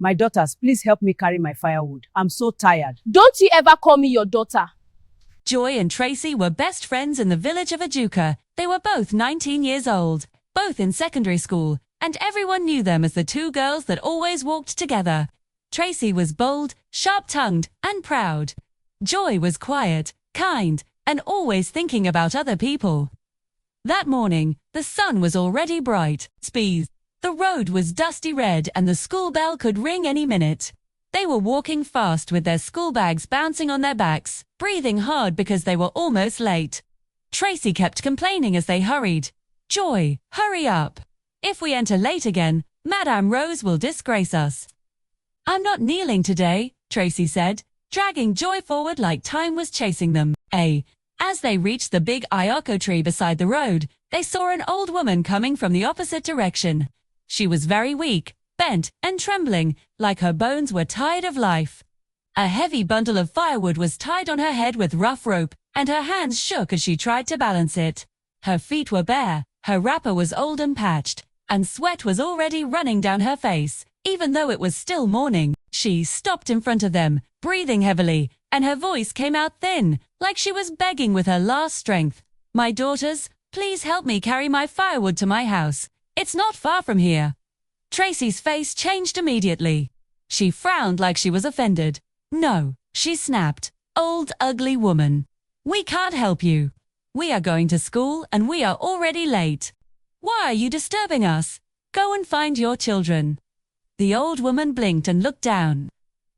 My daughters, please help me carry my firewood. I'm so tired. Don't you ever call me your daughter. Joy and Tracy were best friends in the village of Ajuka. They were both 19 years old, both in secondary school, and everyone knew them as the two girls that always walked together. Tracy was bold, sharp-tongued, and proud. Joy was quiet, kind, and always thinking about other people. That morning, the sun was already bright. The road was dusty red and the school bell could ring any minute. They were walking fast with their school bags bouncing on their backs, breathing hard because they were almost late. Tracy kept complaining as they hurried. Joy, hurry up. If we enter late again, Madame Rose will disgrace us. I'm not kneeling today, Tracy said, dragging Joy forward like time was chasing them. As they reached the big Ayako tree beside the road, they saw an old woman coming from the opposite direction. She was very weak, bent and trembling, like her bones were tired of life. A heavy bundle of firewood was tied on her head with rough rope, and her hands shook as she tried to balance it. Her feet were bare, her wrapper was old and patched, and sweat was already running down her face. Even though it was still morning, she stopped in front of them, breathing heavily, and her voice came out thin, like she was begging with her last strength. My daughters, please help me carry my firewood to my house. It's not far from here. Tracy's face changed immediately. She frowned like she was offended. No, she snapped. Old, ugly woman. We can't help you. We are going to school and we are already late. Why are you disturbing us? Go and find your children. The old woman blinked and looked down.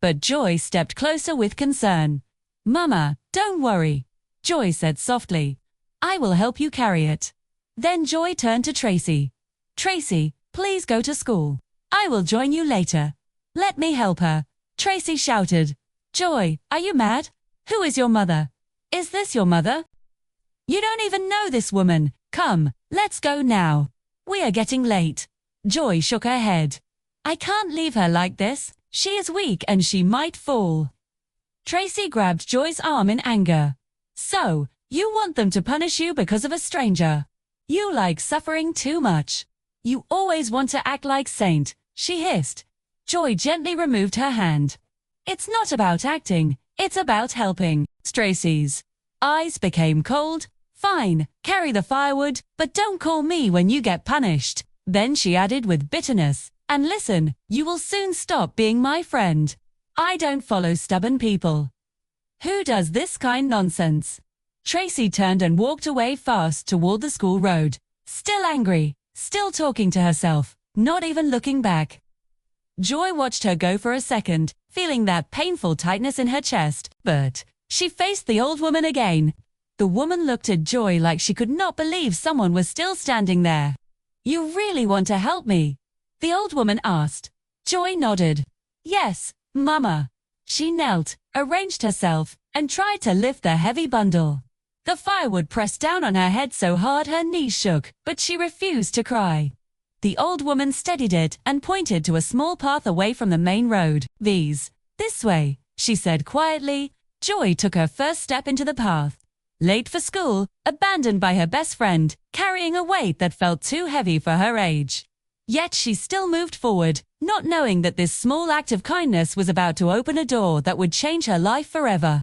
But Joy stepped closer with concern. Mama, don't worry, Joy said softly. I will help you carry it. Then Joy turned to Tracy. Tracy, please go to school. I will join you later. Let me help her. Tracy shouted. Joy, are you mad? Who is your mother? Is this your mother? You don't even know this woman. Come, let's go now. We are getting late. Joy shook her head. I can't leave her like this. She is weak and she might fall. Tracy grabbed Joy's arm in anger. So, you want them to punish you because of a stranger. You like suffering too much. You always want to act like saint, she hissed. Joy gently removed her hand. It's not about acting, it's about helping. Tracy's eyes became cold. Fine, carry the firewood, but don't call me when you get punished. Then she added with bitterness, and listen, you will soon stop being my friend. I don't follow stubborn people. Who does this kind nonsense? Tracy turned and walked away fast toward the school road, still angry. Still talking to herself, not even looking back. Joy watched her go for a second, feeling that painful tightness in her chest, but she faced the old woman again. The woman looked at Joy like she could not believe someone was still standing there. You really want to help me? The old woman asked. Joy nodded. Yes, Mama. She knelt, arranged herself, and tried to lift the heavy bundle. The firewood pressed down on her head so hard her knees shook, but she refused to cry. The old woman steadied it and pointed to a small path away from the main road. This way, she said quietly. Joy took her first step into the path. Late for school, abandoned by her best friend, carrying a weight that felt too heavy for her age. Yet she still moved forward, not knowing that this small act of kindness was about to open a door that would change her life forever.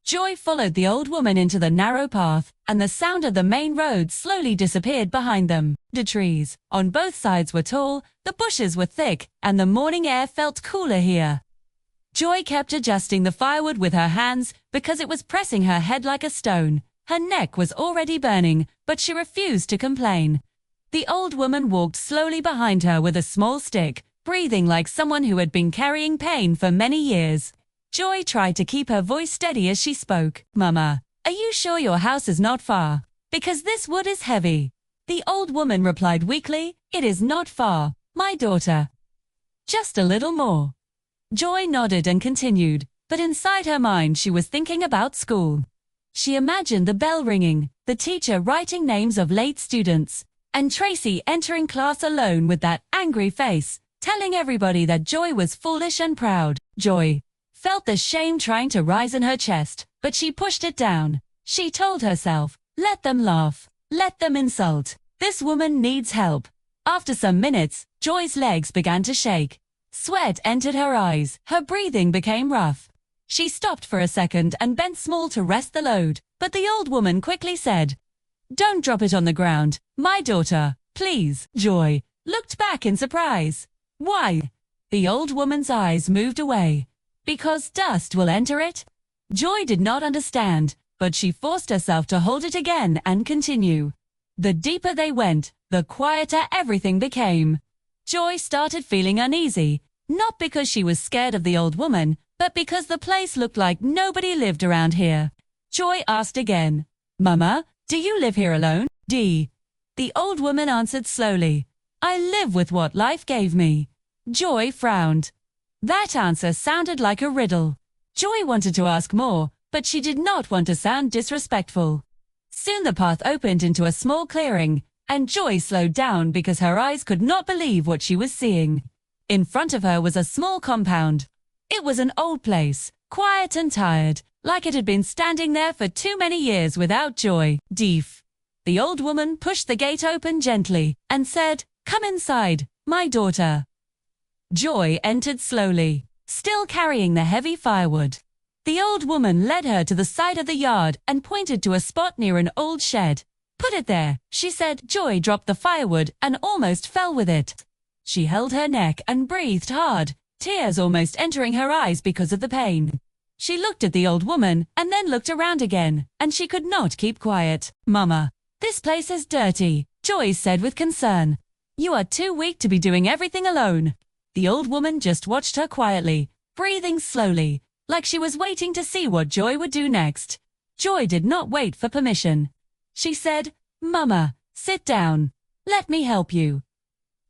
Joy followed the old woman into the narrow path, and the sound of the main road slowly disappeared behind them. The trees, on both sides, were tall, the bushes were thick, and the morning air felt cooler here. Joy kept adjusting the firewood with her hands because it was pressing her head like a stone. Her neck was already burning, but she refused to complain. The old woman walked slowly behind her with a small stick, breathing like someone who had been carrying pain for many years. Joy tried to keep her voice steady as she spoke. Mama, are you sure your house is not far? Because this wood is heavy. The old woman replied weakly, It is not far, my daughter. Just a little more. Joy nodded and continued, but inside her mind she was thinking about school. She imagined the bell ringing, the teacher writing names of late students, and Tracy entering class alone with that angry face, telling everybody that Joy was foolish and proud. Joy felt the shame trying to rise in her chest, but she pushed it down. She told herself, let them laugh, let them insult. This woman needs help. After some minutes, Joy's legs began to shake. Sweat entered her eyes, her breathing became rough. She stopped for a second and bent small to rest the load, but the old woman quickly said, "Don't drop it on the ground, my daughter, please." Joy looked back in surprise. "Why?" The old woman's eyes moved away. "Because dust will enter it?" Joy did not understand, but she forced herself to hold it again and continue. The deeper they went, the quieter everything became. Joy started feeling uneasy, not because she was scared of the old woman, but because the place looked like nobody lived around here. Joy asked again, "Mama, do you live here alone?" "D." The old woman answered slowly, "I live with what life gave me." Joy frowned. That answer sounded like a riddle. Joy wanted to ask more, but she did not want to sound disrespectful. Soon the path opened into a small clearing, and Joy slowed down because her eyes could not believe what she was seeing. In front of her was a small compound. It was an old place, quiet and tired, like it had been standing there for too many years without joy. Deef. The old woman pushed the gate open gently and said, "Come inside, my daughter." Joy entered slowly, still carrying the heavy firewood. The old woman led her to the side of the yard and pointed to a spot near an old shed. "Put it there," she said. Joy dropped the firewood and almost fell with it. She held her neck and breathed hard, tears almost entering her eyes because of the pain. She looked at the old woman and then looked around again, and she could not keep quiet. "Mama, this place is dirty," Joy said with concern. "You are too weak to be doing everything alone." The old woman just watched her quietly, breathing slowly, like she was waiting to see what Joy would do next. Joy did not wait for permission. She said, "Mama, sit down. Let me help you."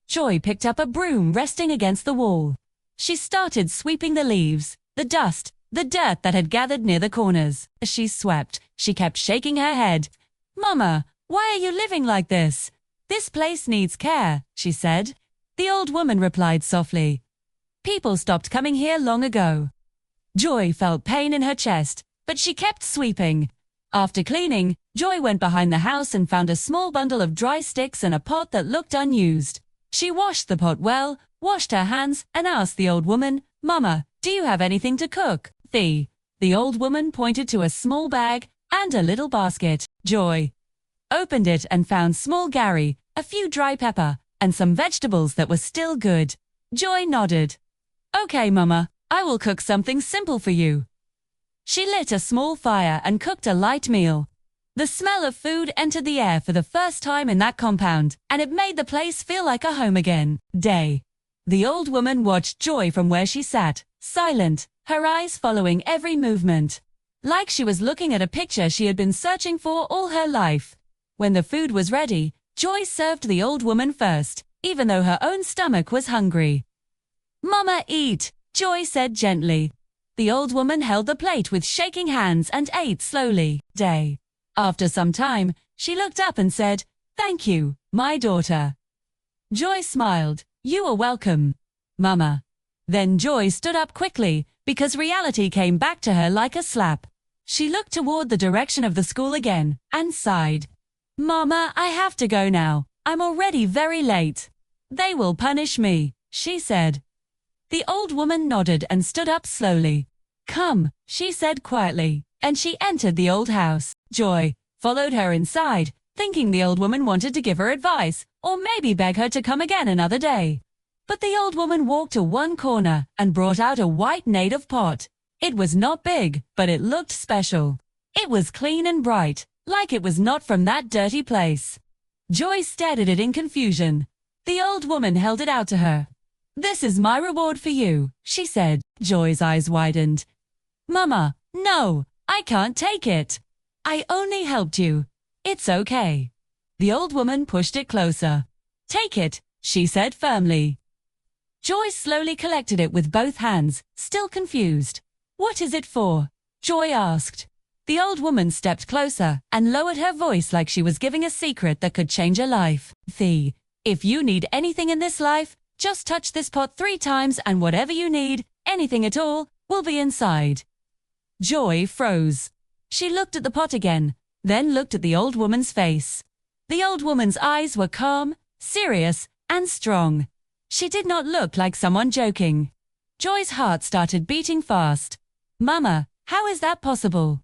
Joy picked up a broom resting against the wall. She started sweeping the leaves, the dust, the dirt that had gathered near the corners. As she swept, she kept shaking her head. "Mama, why are you living like this? This place needs care," she said. The old woman replied softly, "People stopped coming here long ago." Joy felt pain in her chest, but she kept sweeping. After cleaning, Joy went behind the house and found a small bundle of dry sticks and a pot that looked unused. She washed the pot well, washed her hands, and asked the old woman, "Mama, do you have anything to cook?" The old woman pointed to a small bag and a little basket. Joy opened it and found small gari, a few dry pepper, and some vegetables that were still good. Joy nodded. "Okay, Mama, I will cook something simple for you." She lit a small fire and cooked a light meal. The smell of food entered the air for the first time in that compound, and it made the place feel like a home again. Day. The old woman watched Joy from where she sat, silent, her eyes following every movement. Like she was looking at a picture she had been searching for all her life. When the food was ready, Joy served the old woman first, even though her own stomach was hungry. "Mama, eat," Joy said gently. The old woman held the plate with shaking hands and ate slowly. Day. After some time, she looked up and said, "Thank you, my daughter." Joy smiled. "You are welcome, Mama." Then Joy stood up quickly, because reality came back to her like a slap. She looked toward the direction of the school again, and sighed. "Mama, I have to go now. I'm already very late. They will punish me," she said. The old woman nodded and stood up slowly. "Come," she said quietly, and she entered the old house. Joy followed her inside, thinking the old woman wanted to give her advice, or maybe beg her to come again another day. But the old woman walked to one corner and brought out a white native pot. It was not big, but it looked special. It was clean and bright, like it was not from that dirty place. Joy stared at it in confusion. The old woman held it out to her. "This is my reward for you," she said. Joy's eyes widened. "Mama, no, I can't take it. I only helped you. It's okay." The old woman pushed it closer. "Take it," she said firmly. Joy slowly collected it with both hands, still confused. "What is it for?" Joy asked. The old woman stepped closer and lowered her voice like she was giving a secret that could change her life. If you need anything in this life, just touch this pot 3 times and whatever you need, anything at all, will be inside." Joy froze. She looked at the pot again, then looked at the old woman's face. The old woman's eyes were calm, serious, and strong. She did not look like someone joking. Joy's heart started beating fast. "Mama, how is that possible?"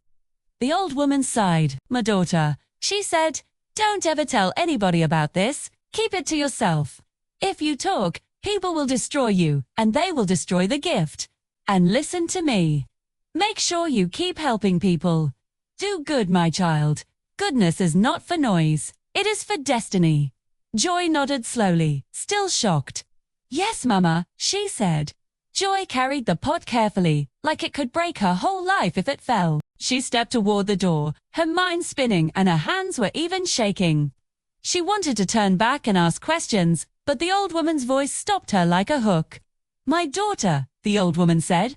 The old woman sighed. "My daughter," she said, "don't ever tell anybody about this. Keep it to yourself. If you talk, people will destroy you, and they will destroy the gift. And listen to me. Make sure you keep helping people. Do good, my child. Goodness is not for noise. It is for destiny." Joy nodded slowly, still shocked. "Yes, Mama," she said. Joy carried the pot carefully, like it could break her whole life if it fell. She stepped toward the door, her mind spinning and her hands were even shaking. She wanted to turn back and ask questions, but the old woman's voice stopped her like a hook. "My daughter," the old woman said.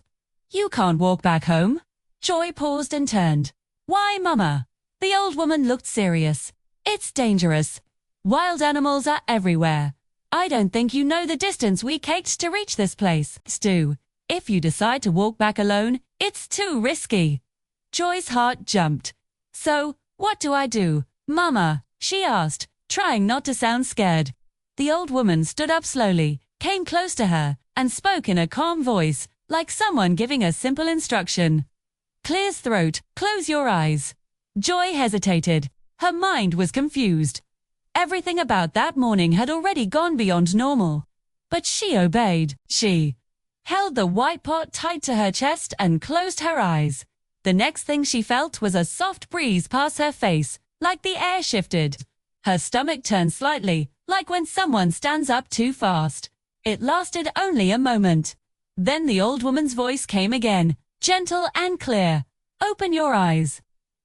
"You can't walk back home." Joy paused and turned. "Why, Mama?" The old woman looked serious. "It's dangerous. Wild animals are everywhere. I don't think you know the distance we caked to reach this place, Stu. If you decide to walk back alone, it's too risky." Joy's heart jumped. "So, what do I do, Mama?" she asked, trying not to sound scared. The old woman stood up slowly, came close to her, and spoke in a calm voice, like someone giving a simple instruction. "Clear's throat, close your eyes." Joy hesitated. Her mind was confused. Everything about that morning had already gone beyond normal. But she obeyed. She held the white pot tight to her chest and closed her eyes. The next thing she felt was a soft breeze pass her face, like the air shifted. Her stomach turned slightly, like when someone stands up too fast. It lasted only a moment. Then the old woman's voice came again, gentle and clear. "Open your eyes."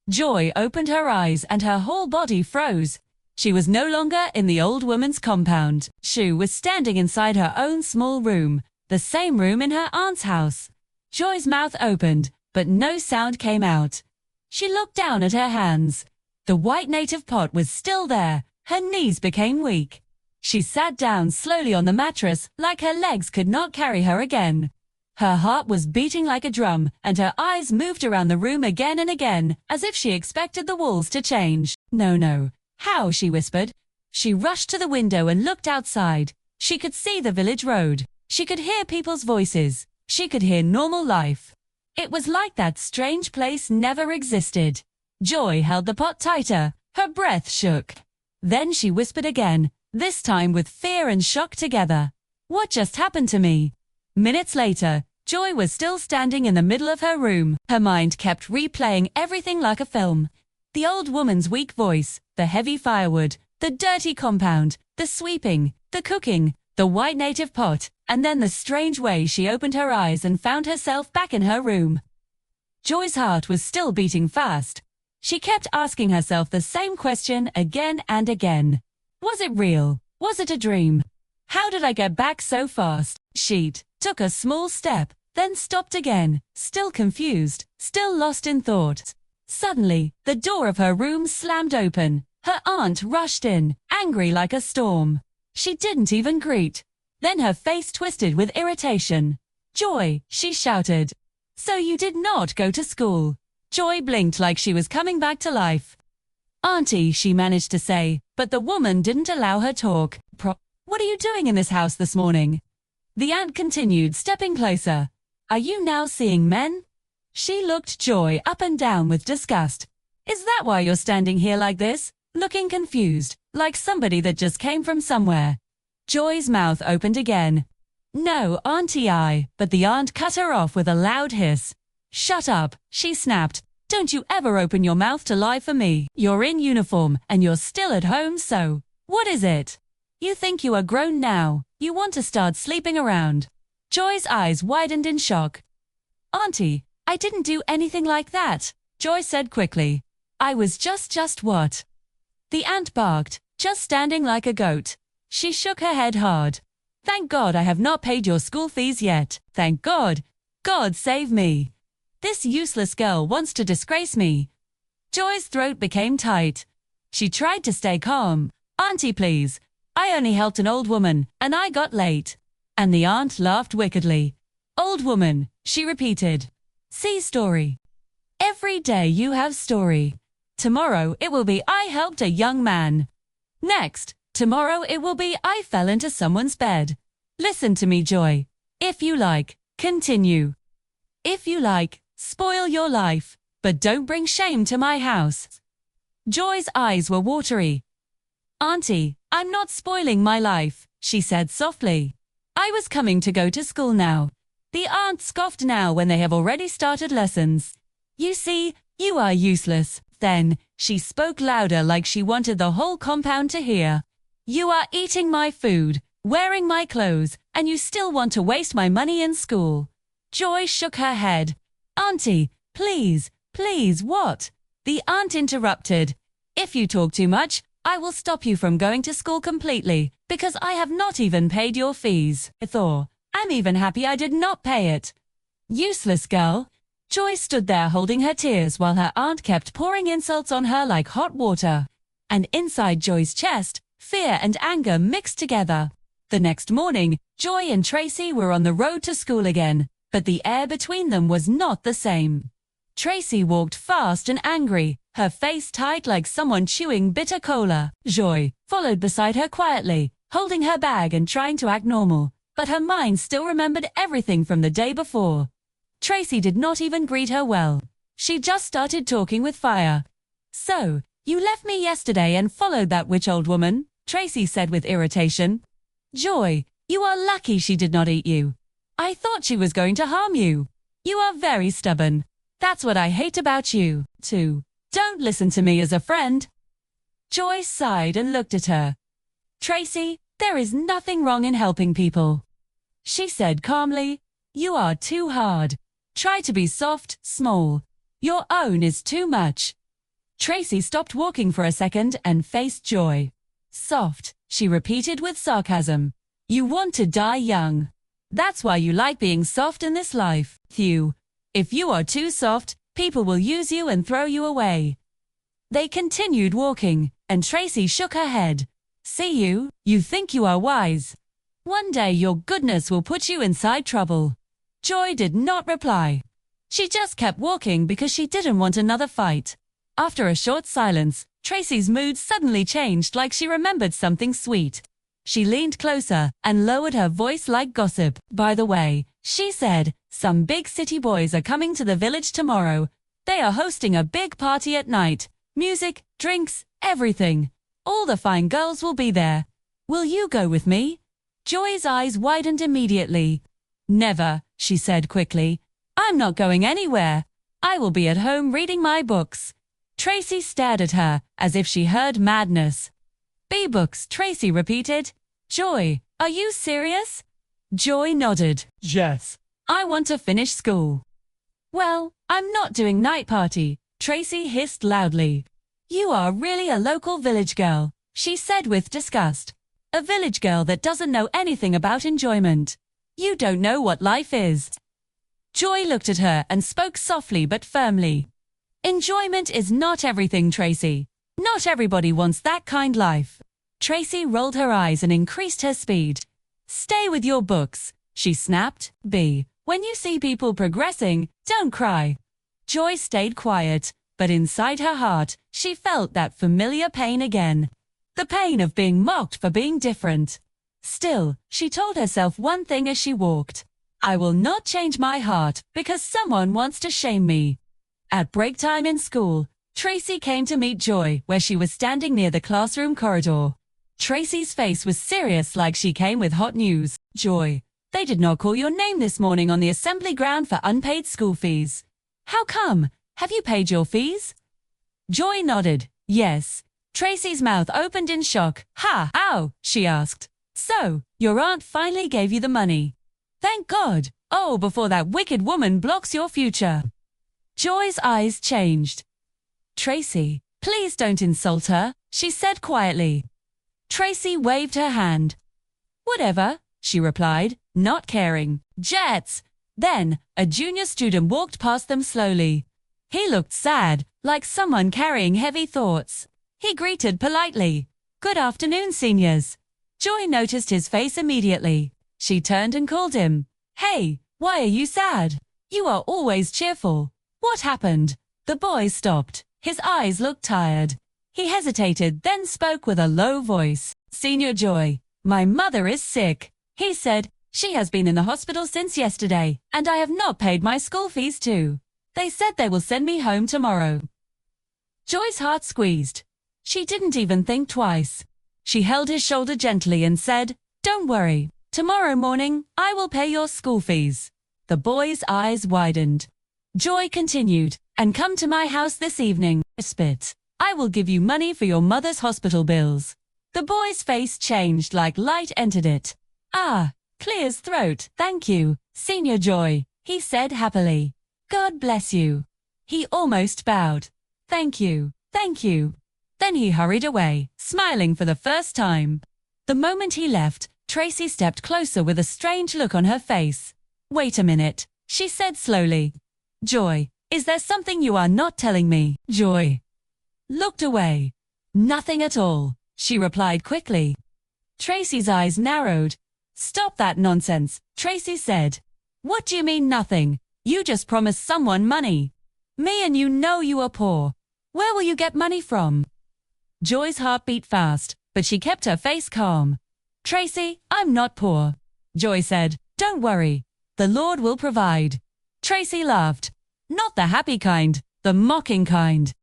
Joy opened her eyes and her whole body froze. She was no longer in the old woman's compound. She was standing inside her own small room, the same room in her aunt's house. Joy's mouth opened, but no sound came out. She looked down at her hands. The white native pot was still there. Her knees became weak. She sat down slowly on the mattress, like her legs could not carry her again. Her heart was beating like a drum, and her eyes moved around the room again and again, as if she expected the walls to change. No. "How?" she whispered. She rushed to the window and looked outside. She could see the village road. She could hear people's voices. She could hear normal life. It was like that strange place never existed. Joy held the pot tighter. Her breath shook. Then she whispered again, this time with fear and shock together. "What just happened to me?" Minutes later, Joy was still standing in the middle of her room. Her mind kept replaying everything like a film. The old woman's weak voice, the heavy firewood, the dirty compound, the sweeping, the cooking, the white native pot, and then the strange way she opened her eyes and found herself back in her room. Joy's heart was still beating fast. She kept asking herself the same question again and again. Was it real? Was it a dream? How did I get back so fast? She took a small step, then stopped again, still confused, still lost in thought. Suddenly, the door of her room slammed open. Her aunt rushed in, angry like a storm. She didn't even greet. Then her face twisted with irritation. "Joy," she shouted. "So you did not go to school." Joy blinked like she was coming back to life. "Auntie," she managed to say, but the woman didn't allow her talk. "What are you doing in this house this morning?" The aunt continued, stepping closer. "Are you now seeing men?" She looked Joy up and down with disgust. "Is that why you're standing here like this, looking confused, like somebody that just came from somewhere?" Joy's mouth opened again. "No, Auntie, but the aunt cut her off with a loud hiss. "Shut up," she snapped. "Don't you ever open your mouth to lie for me. You're in uniform, and you're still at home, so what is it? You think you are grown now. You want to start sleeping around." Joy's eyes widened in shock. "Auntie, I didn't do anything like that," Joy said quickly. "I was just what?" The aunt barked, just standing like a goat. She shook her head hard. "Thank God I have not paid your school fees yet. Thank God. God save me. This useless girl wants to disgrace me." Joy's throat became tight. She tried to stay calm. "Auntie, please. I only helped an old woman, and I got late." And the aunt laughed wickedly. "Old woman," she repeated. "See story. Every day you have story. Tomorrow it will be I helped a young man. Next, tomorrow it will be I fell into someone's bed. Listen to me, Joy. If you like, continue. If you like, spoil your life, but don't bring shame to my house. Joy's eyes were watery. Auntie, I'm not spoiling my life, she said softly. I was coming to go to school now. The aunt scoffed now when they have already started lessons. You see, you are useless. Then, she spoke louder like she wanted the whole compound to hear. You are eating my food, wearing my clothes, and you still want to waste my money in school. Joy shook her head. Auntie, please, what? The aunt interrupted. If you talk too much, I will stop you from going to school completely, because I have not even paid your fees. I'm even happy I did not pay it. Useless girl. Joy stood there holding her tears while her aunt kept pouring insults on her like hot water. And inside Joy's chest, fear and anger mixed together. The next morning, Joy and Tracy were on the road to school again, but the air between them was not the same. Tracy walked fast and angry, her face tight like someone chewing bitter cola. Joy followed beside her quietly, holding her bag and trying to act normal, but her mind still remembered everything from the day before. Tracy did not even greet her well. She just started talking with fire. So, you left me yesterday and followed that witch old woman, Tracy said with irritation. Joy, you are lucky she did not eat you. I thought she was going to harm you. You are very stubborn. That's what I hate about you, too. Don't listen to me as a friend. Joy sighed and looked at her. Tracy, there is nothing wrong in helping people. She said calmly, you are too hard. Try to be soft, small. Your own is too much. Tracy stopped walking for a second and faced Joy. Soft, she repeated with sarcasm. You want to die young. That's why you like being soft in this life. Phew. If you are too soft, people will use you and throw you away. They continued walking, and Tracy shook her head. See you think you are wise. One day your goodness will put you inside trouble. Joy did not reply. She just kept walking because she didn't want another fight. After a short silence, Tracy's mood suddenly changed like she remembered something sweet. She leaned closer and lowered her voice like gossip. By the way, she said, some big city boys are coming to the village tomorrow. They are hosting a big party at night. Music, drinks, everything. All the fine girls will be there. Will you go with me? Joy's eyes widened immediately. Never, she said quickly. I'm not going anywhere. I will be at home reading my books. Tracy stared at her, as if she heard madness. B-books, Tracy repeated. Joy, are you serious? Joy nodded. Yes. I want to finish school. Well, I'm not doing night party, Tracy hissed loudly. You are really a local village girl, she said with disgust. A village girl that doesn't know anything about enjoyment. You don't know what life is. Joy looked at her and spoke softly but firmly. Enjoyment is not everything, Tracy. Not everybody wants that kind life. Tracy rolled her eyes and increased her speed. Stay with your books, she snapped. B. When you see people progressing, don't cry. Joy stayed quiet, but inside her heart, she felt that familiar pain again. The pain of being mocked for being different. Still, she told herself one thing as she walked. I will not change my heart because someone wants to shame me. At break time in school, Tracy came to meet Joy where she was standing near the classroom corridor. Tracy's face was serious like she came with hot news. Joy, they did not call your name this morning on the assembly ground for unpaid school fees. How come? Have you paid your fees? Joy nodded. Yes. Tracy's mouth opened in shock. How? She asked. So, your aunt finally gave you the money. Thank God. Oh, before that wicked woman blocks your future. Joy's eyes changed. Tracy, please don't insult her, she said quietly. Tracy waved her hand. Whatever, she replied, not caring. Jets! Then, a junior student walked past them slowly. He looked sad, like someone carrying heavy thoughts. He greeted politely. Good afternoon, seniors. Joy noticed his face immediately. She turned and called him. Hey, why are you sad? You are always cheerful. What happened? The boy stopped. His eyes looked tired. He hesitated, then spoke with a low voice. Senior Joy, my mother is sick. he said. She has been in the hospital since yesterday, and I have not paid my school fees too. They said they will send me home tomorrow. Joy's heart squeezed. She didn't even think twice. She held his shoulder gently and said, "Don't worry. Tomorrow morning, I will pay your school fees." The boy's eyes widened. Joy continued, "And come to my house this evening, Spit. I will give you money for your mother's hospital bills." The boy's face changed like light entered it. "Ah, clears throat, thank you, Senior Joy," he said happily. "God bless you." He almost bowed. Thank you. Then he hurried away, smiling for the first time. The moment he left, Tracy stepped closer with a strange look on her face. "Wait a minute," she said slowly. "Joy, is there something you are not telling me?" Joy looked away. "Nothing at all," she replied quickly. Tracy's eyes narrowed. "Stop that nonsense," Tracy said. "What do you mean nothing? You just promised someone money. Me and you know you are poor. Where will you get money from?" Joy's heart beat fast, but she kept her face calm. "Tracy, I'm not poor," Joy said. "Don't worry. The Lord will provide." Tracy laughed. "Not the happy kind, the mocking kind.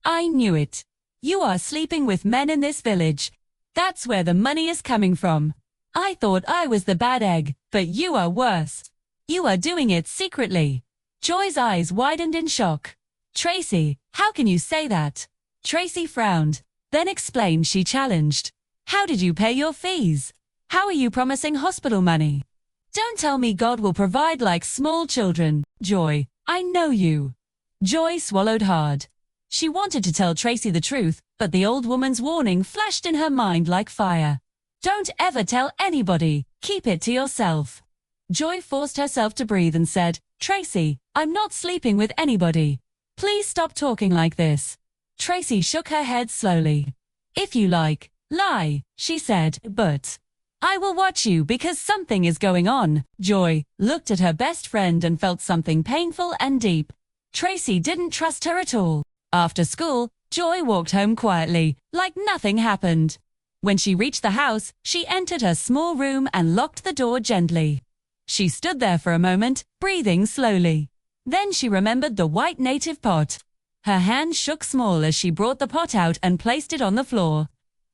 I knew it. You are sleeping with men in this village. That's where the money is coming from. I thought I was the bad egg, but you are worse. You are doing it secretly." Joy's eyes widened in shock. "Tracy, how can you say that?" Tracy frowned, then explained. She challenged. "How did you pay your fees? How are you promising hospital money? Don't tell me God will provide like small children, Joy. I know you." Joy swallowed hard. She wanted to tell Tracy the truth, but the old woman's warning flashed in her mind like fire. "Don't ever tell anybody. Keep it to yourself." Joy forced herself to breathe and said, "Tracy, I'm not sleeping with anybody. Please stop talking like this." Tracy shook her head slowly. "If you like, lie," she said, "but I will watch you because something is going on." Joy looked at her best friend and felt something painful and deep. Tracy didn't trust her at all. After school, Joy walked home quietly, like nothing happened. When she reached the house, she entered her small room and locked the door gently. She stood there for a moment, breathing slowly. Then she remembered the white native pot. Her hand shook small as she brought the pot out and placed it on the floor.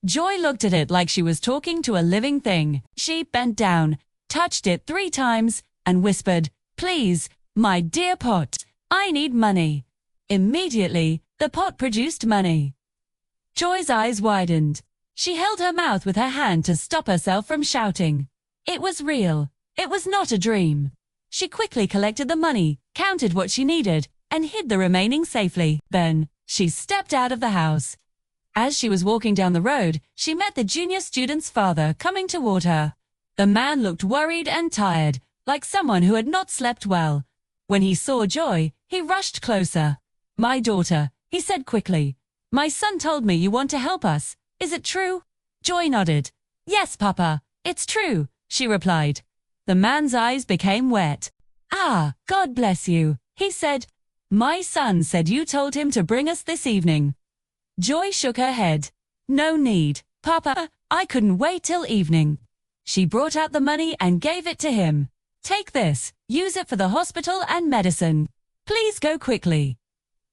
Joy looked at it like she was talking to a living thing. She bent down, touched it 3 times, and whispered, "Please, my dear pot, I need money." Immediately, the pot produced money. Joy's eyes widened. She held her mouth with her hand to stop herself from shouting. It was real. It was not a dream. She quickly collected the money, counted what she needed, and hid the remaining safely. Then, she stepped out of the house. As she was walking down the road, she met the junior student's father coming toward her. The man looked worried and tired, like someone who had not slept well. When he saw Joy, he rushed closer. "My daughter," he said quickly. "My son told me you want to help us. Is it true?" Joy nodded. "Yes, Papa, it's true," she replied. The man's eyes became wet. "Ah, God bless you," he said. "My son said you told him to bring us this evening." Joy shook her head. "No need, Papa, I couldn't wait till evening." She brought out the money and gave it to him. "Take this, use it for the hospital and medicine. Please go quickly."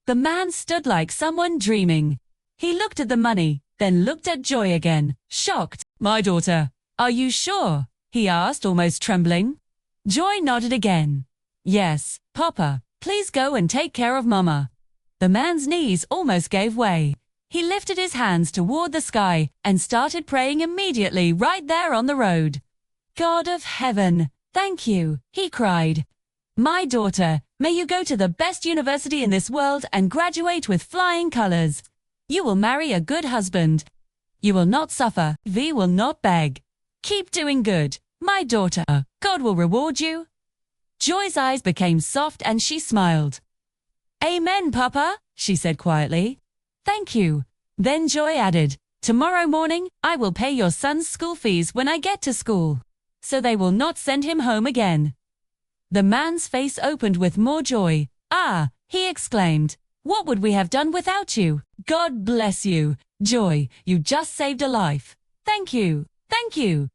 The man stood like someone dreaming. He looked at the money, then looked at Joy again, shocked. "My daughter, are you sure?" he asked, almost trembling. Joy nodded again. "Yes, Papa, please go and take care of Mama." The man's knees almost gave way. He lifted his hands toward the sky and started praying immediately right there on the road. "God of heaven, thank you," he cried. "My daughter, may you go to the best university in this world and graduate with flying colors. You will marry a good husband. You will not suffer. We will not beg. Keep doing good, my daughter. God will reward you." Joy's eyes became soft and she smiled. "Amen, Papa," she said quietly. "Thank you." Then Joy added, "Tomorrow morning, I will pay your son's school fees when I get to school, so they will not send him home again." The man's face opened with more joy. "Ah," he exclaimed, "what would we have done without you? God bless you, Joy, you just saved a life. Thank you, thank you."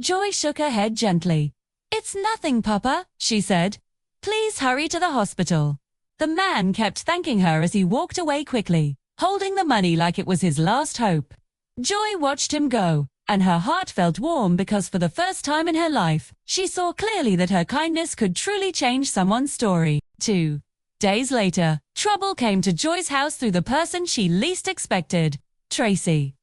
Joy shook her head gently. "It's nothing, Papa," she said. "Please hurry to the hospital." The man kept thanking her as he walked away quickly, holding the money like it was his last hope. Joy watched him go, and her heart felt warm because for the first time in her life, she saw clearly that her kindness could truly change someone's story. 2 days later, trouble came to Joy's house through the person she least expected, Tracy.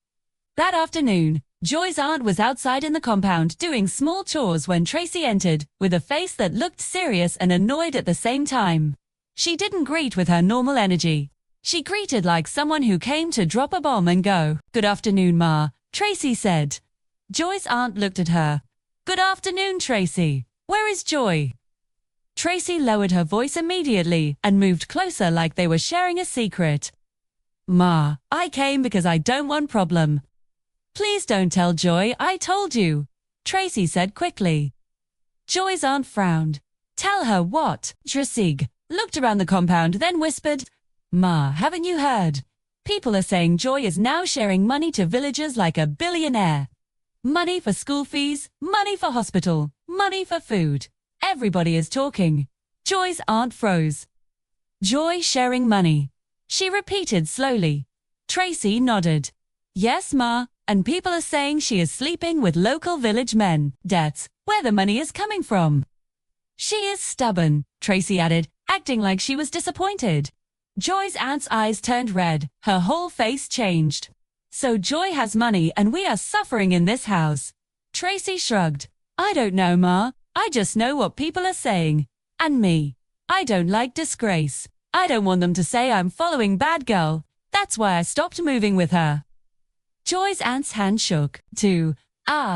That afternoon, Joy's aunt was outside in the compound doing small chores when Tracy entered, with a face that looked serious and annoyed at the same time. She didn't greet with her normal energy. She greeted like someone who came to drop a bomb and go. "Good afternoon, Ma," Tracy said. Joy's aunt looked at her. "Good afternoon, Tracy. Where is Joy?" Tracy lowered her voice immediately and moved closer like they were sharing a secret. "Ma, I came because I don't want problem." "Please don't tell Joy I told you," Tracy said quickly. Joy's aunt frowned. "Tell her what?" Tracy looked around the compound, then whispered, "Ma, haven't you heard? People are saying Joy is now sharing money to villagers like a billionaire. Money for school fees, money for hospital, money for food. Everybody is talking." Joy's aunt froze. "Joy sharing money," she repeated slowly. Tracy nodded. "Yes, Ma, and people are saying she is sleeping with local village men. That's where the money is coming from." "She is stubborn," Tracy added, acting like she was disappointed. Joy's aunt's eyes turned red, her whole face changed. "So Joy has money and we are suffering in this house." Tracy shrugged. "I don't know, Ma. I just know what people are saying. And me. I don't like disgrace. I don't want them to say I'm following bad girl. That's why I stopped moving with her." Joy's aunt's hand shook, too.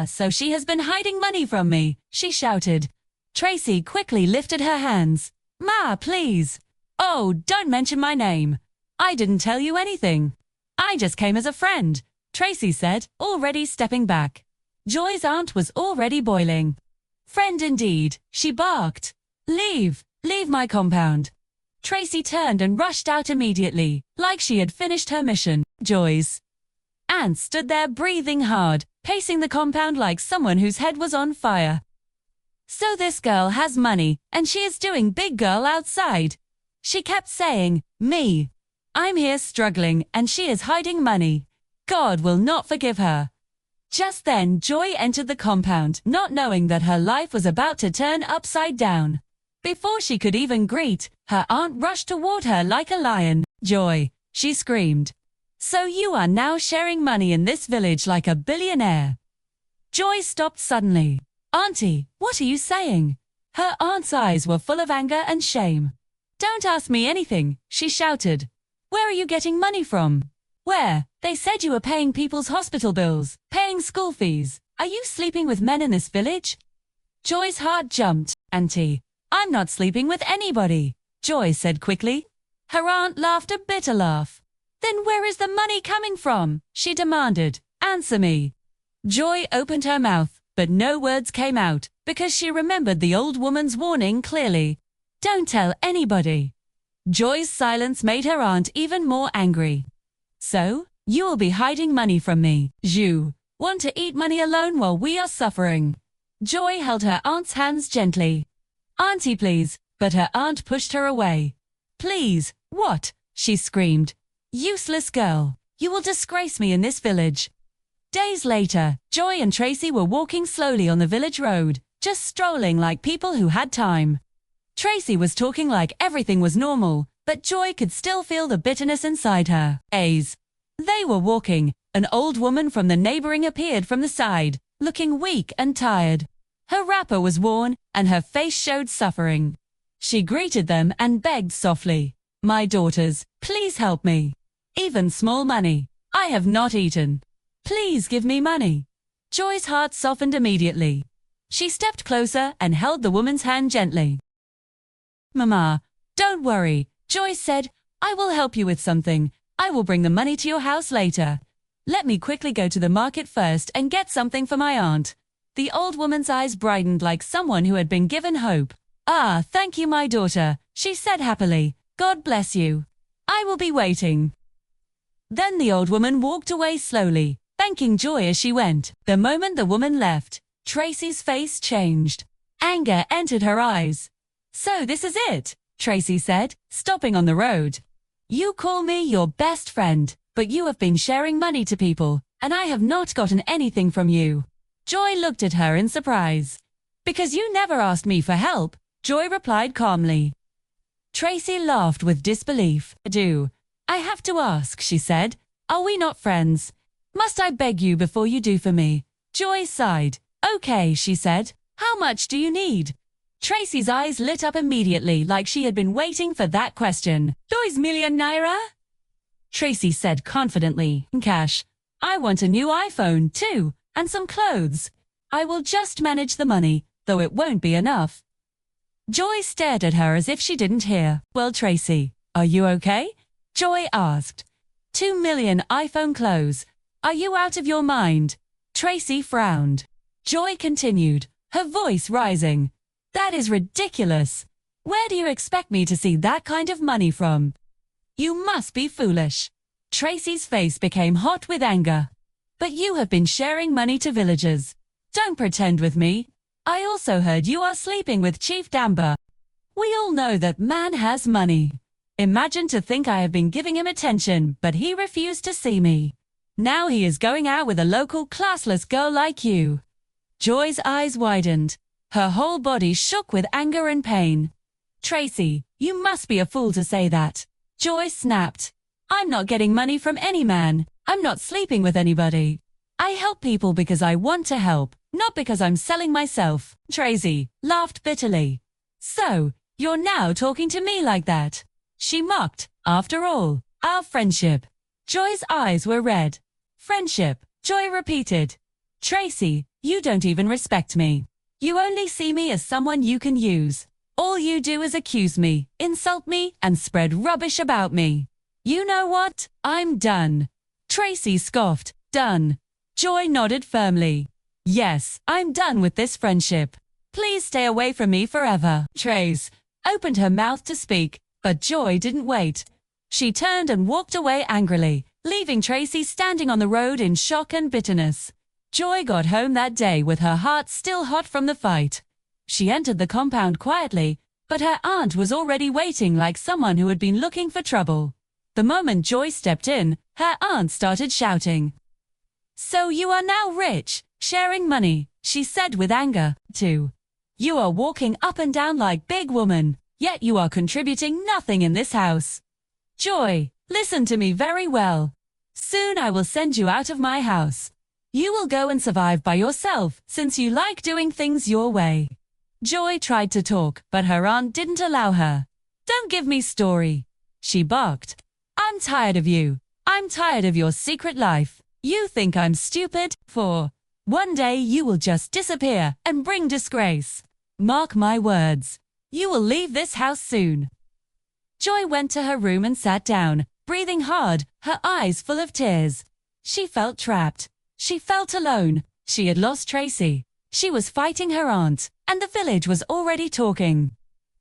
So she has been hiding money from me," she shouted. Tracy quickly lifted her hands. "Ma, please. Oh, don't mention my name. I didn't tell you anything. I just came as a friend," Tracy said, already stepping back. Joy's aunt was already boiling. "Friend indeed," she barked. Leave my compound." Tracy turned and rushed out immediately, like she had finished her mission. Joy's aunt stood there breathing hard, pacing the compound like someone whose head was on fire. "So this girl has money, and she is doing big girl outside," she kept saying. "Me. I'm here struggling, and she is hiding money. God will not forgive her." Just then Joy entered the compound, not knowing that her life was about to turn upside down. Before she could even greet, her aunt rushed toward her like a lion. "Joy," she screamed. "So you are now sharing money in this village like a billionaire." Joy stopped suddenly. "Auntie, what are you saying?" Her aunt's eyes were full of anger and shame. "Don't ask me anything," she shouted. "Where are you getting money from?" "Where? They said you were paying people's hospital bills, paying school fees. Are you sleeping with men in this village?" Joy's heart jumped. "Auntie, I'm not sleeping with anybody," Joy said quickly. Her aunt laughed a bitter laugh. "Then where is the money coming from?" she demanded. "Answer me." Joy opened her mouth, but no words came out, because she remembered the old woman's warning clearly. "Don't tell anybody." Joy's silence made her aunt even more angry. "So, you will be hiding money from me. You want to eat money alone while we are suffering." Joy held her aunt's hands gently. "Auntie, please," but her aunt pushed her away. "Please, what?" she screamed. "Useless girl. You will disgrace me in this village." Days later, Joy and Tracy were walking slowly on the village road, just strolling like people who had time. Tracy was talking like everything was normal, but Joy could still feel the bitterness inside her. They were walking. An old woman from the neighboring appeared from the side, looking weak and tired. Her wrapper was worn, and her face showed suffering. She greeted them and begged softly, "My daughters, please help me. Even small money. I have not eaten. Please give me money." Joy's heart softened immediately. She stepped closer and held the woman's hand gently. "Mama, don't worry," Joy said. "I will help you with something. I will bring the money to your house later. Let me quickly go to the market first and get something for my aunt." The old woman's eyes brightened like someone who had been given hope. Thank you, my daughter," she said happily. "God bless you. I will be waiting." Then the old woman walked away slowly, thanking Joy as she went. The moment the woman left, Tracy's face changed. Anger entered her eyes. "So this is it," Tracy said, stopping on the road. "You call me your best friend, but you have been sharing money to people, and I have not gotten anything from you." Joy looked at her in surprise. "Because you never asked me for help," Joy replied calmly. Tracy laughed with disbelief. "I have to ask," she said. "Are we not friends? Must I beg you before you do for me?" Joy sighed. "Okay," she said. "How much do you need?" Tracy's eyes lit up immediately, like she had been waiting for that question. "2 million naira?" Tracy said confidently. "Cash. I want a new iPhone, too, and some clothes. I will just manage the money, though it won't be enough." Joy stared at her as if she didn't hear. "Well, Tracy, are you okay?" Joy asked. 2 million iPhone clothes. Are you out of your mind? Tracy frowned. Joy continued, her voice rising. "That is ridiculous. Where do you expect me to see that kind of money from? You must be foolish." Tracy's face became hot with anger. "But you have been sharing money to villagers. Don't pretend with me. I also heard you are sleeping with Chief Damba. We all know that man has money. Imagine to think I have been giving him attention, but he refused to see me. Now he is going out with a local classless girl like you." Joy's eyes widened. Her whole body shook with anger and pain. "Tracy, you must be a fool to say that." Joy snapped. "I'm not getting money from any man. I'm not sleeping with anybody. I help people because I want to help, not because I'm selling myself." Tracy laughed bitterly. "So, you're now talking to me like that?" She mocked. "After all, our friendship." Joy's eyes were red. "Friendship," Joy repeated. "Tracy, you don't even respect me. You only see me as someone you can use. All you do is accuse me, insult me, and spread rubbish about me. You know what? I'm done." Tracy scoffed. "Done?" Joy nodded firmly. "Yes, I'm done with this friendship. Please stay away from me forever." Trace opened her mouth to speak, but Joy didn't wait. She turned and walked away angrily, leaving Tracy standing on the road in shock and bitterness. Joy got home that day with her heart still hot from the fight. She entered the compound quietly, but her aunt was already waiting like someone who had been looking for trouble. The moment Joy stepped in, her aunt started shouting. "So you are now rich, sharing money," she said with anger, too. "You are walking up and down like big woman, yet you are contributing nothing in this house. Joy, listen to me very well. Soon I will send you out of my house. You will go and survive by yourself, since you like doing things your way." Joy tried to talk, but her aunt didn't allow her. "Don't give me story," she barked. "I'm tired of you. I'm tired of your secret life. You think I'm stupid? For one day you will just disappear and bring disgrace. Mark my words. You will leave this house soon." Joy went to her room and sat down, breathing hard, her eyes full of tears. She felt trapped. She felt alone. She had lost Tracy. She was fighting her aunt, and the village was already talking.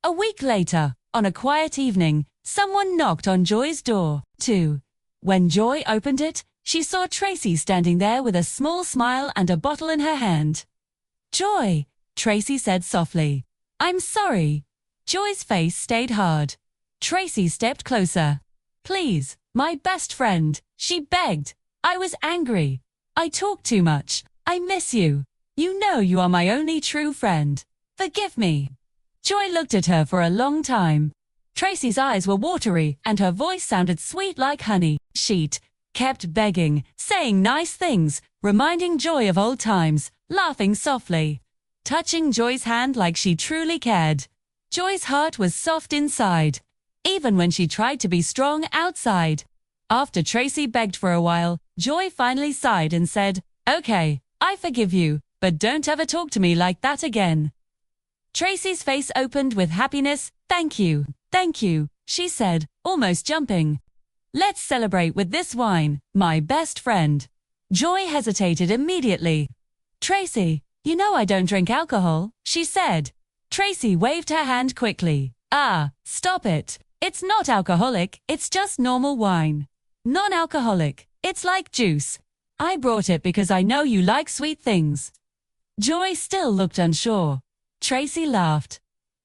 A week later, on a quiet evening, someone knocked on Joy's door, too. When Joy opened it, she saw Tracy standing there with a small smile and a bottle in her hand. "Joy," Tracy said softly. "I'm sorry." Joy's face stayed hard. Tracy stepped closer. "Please, my best friend," she begged. "I was angry. I talked too much. I miss you. You know you are my only true friend. Forgive me." Joy looked at her for a long time. Tracy's eyes were watery and her voice sounded sweet like honey. She kept begging, saying nice things, reminding Joy of old times, laughing softly, touching Joy's hand like she truly cared. Joy's heart was soft inside, even when she tried to be strong outside. After Tracy begged for a while, Joy finally sighed and said, "Okay, I forgive you, but don't ever talk to me like that again." Tracy's face opened with happiness. Thank you, she said, almost jumping. "Let's celebrate with this wine, my best friend." Joy hesitated immediately. "Tracy, you know I don't drink alcohol," she said. Tracy waved her hand quickly. "Ah, stop it. It's not alcoholic, it's just normal wine. Non-alcoholic, it's like juice. I brought it because I know you like sweet things." Joy still looked unsure. Tracy laughed.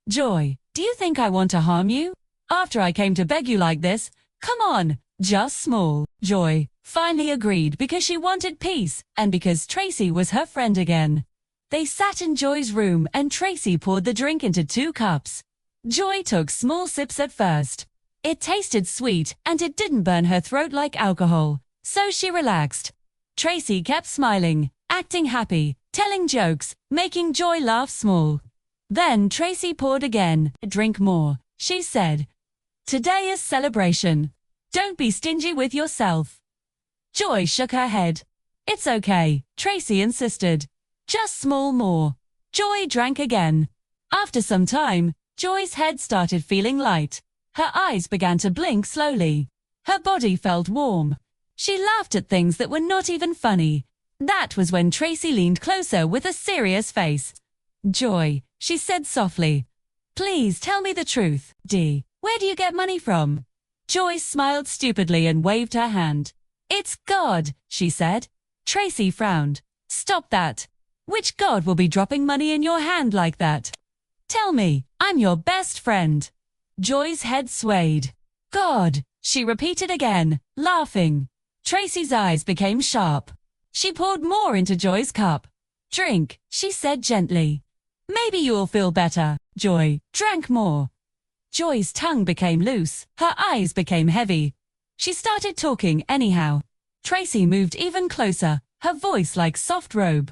Joy, do you think I want to harm you? After I came to beg you like this? Come on, just small. Joy finally agreed because she wanted peace and because Tracy was her friend again. They sat in Joy's room and Tracy poured the drink into 2 cups. Joy took small sips at first. It tasted sweet and it didn't burn her throat like alcohol, so she relaxed. Tracy kept smiling, acting happy, telling jokes, making Joy laugh small. Then Tracy poured again. Drink more, she said. Today is celebration. Don't be stingy with yourself. Joy shook her head. It's okay, Tracy insisted. Just small more. Joy drank again. After some time, Joy's head started feeling light. Her eyes began to blink slowly. Her body felt warm. She laughed at things that were not even funny. That was when Tracy leaned closer with a serious face. Joy, she said softly. Please tell me the truth, Dee. Where do you get money from? Joy smiled stupidly and waved her hand. It's God, she said. Tracy frowned. Stop that. Which God will be dropping money in your hand like that? Tell me, I'm your best friend. Joy's head swayed. God, she repeated again, laughing. Tracy's eyes became sharp. She poured more into Joy's cup. Drink, she said gently. Maybe you'll feel better. Joy drank more. Joy's tongue became loose. Her eyes became heavy. She started talking anyhow. Tracy moved even closer, her voice like soft robe.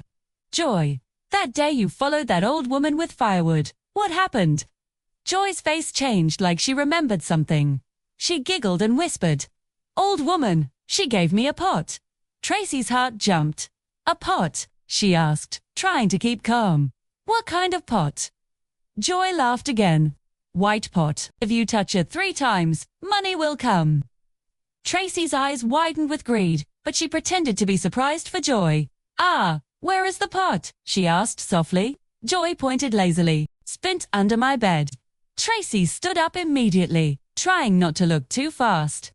Joy, that day you followed that old woman with firewood. What happened? Joy's face changed like she remembered something. She giggled and whispered. Old woman, she gave me a pot. Tracy's heart jumped. A pot, she asked, trying to keep calm. What kind of pot? Joy laughed again. White pot. If you touch it 3 times, money will come. Tracy's eyes widened with greed, but she pretended to be surprised for Joy. Ah, where is the pot? She asked softly. Joy pointed lazily. Spent under my bed. Tracy stood up immediately, trying not to look too fast.